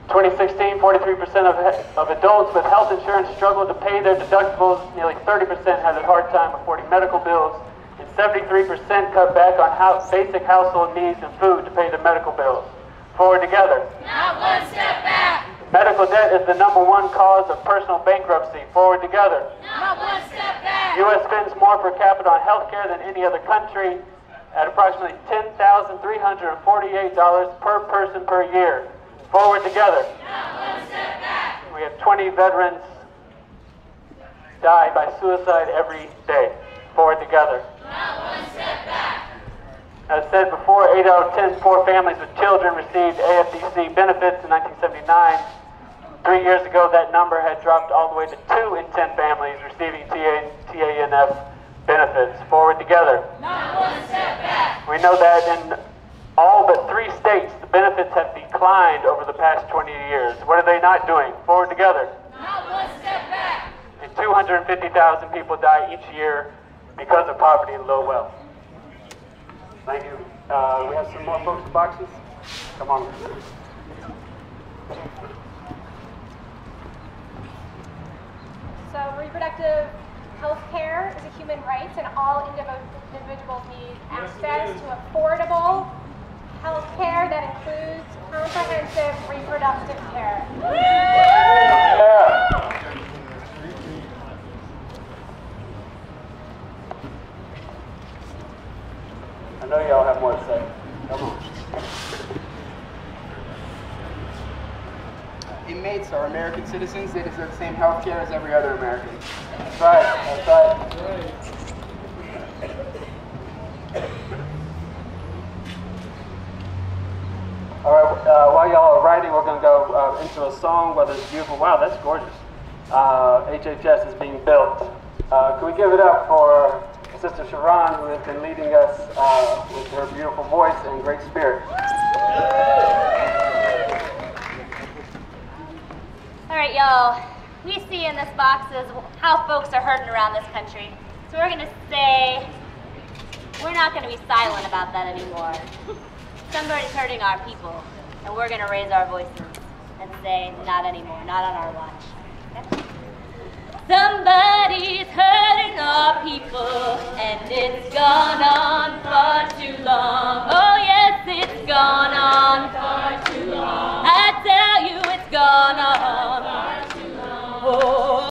2016, 43% of adults with health insurance struggled to pay their deductibles. Nearly 30% had a hard time affording medical bills. And 73% cut back on basic household needs and food to pay their medical bills. Forward together. Not one step back. Medical debt is the #1 cause of personal bankruptcy. Forward together. Not one step back. U.S. spends more per capita on health care than any other country at approximately $10,348 per person per year. Forward together. Not one step back. We have 20 veterans die by suicide every day. Forward together. Not one step back. As said before, 8 out of 10 poor families with children received AFDC benefits in 1979. 3 years ago, that number had dropped all the way to 2 in 10 families receiving TANF benefits. Forward together. Not one step back. We know that in all but 3 states, the benefits have declined over the past 20 years. What are they not doing? Forward together. Not one step back. And 250,000 people die each year because of poverty and low wealth. Thank you. We have some more folks in boxes. Come on. So reproductive health care is a human right, and all individuals need access to affordable health care that includes comprehensive reproductive care. Yeah. I know y'all have more to say. Come on. Inmates are American citizens. They deserve the same health care as every other American. That's right. That's right. All right. While y'all are writing, we're going to go into a song. Weather's beautiful. Wow, that's gorgeous. HHS is being built. Can we give it up for Sister Sharon, who has been leading us with her beautiful voice and great spirit. All right, y'all. We see in this box is how folks are hurting around this country. So we're going to say, we're not going to be silent about that anymore. Somebody's hurting our people, and we're going to raise our voices and say, not anymore, not on our watch. Okay? Somebody's hurting our people, and it's gone on.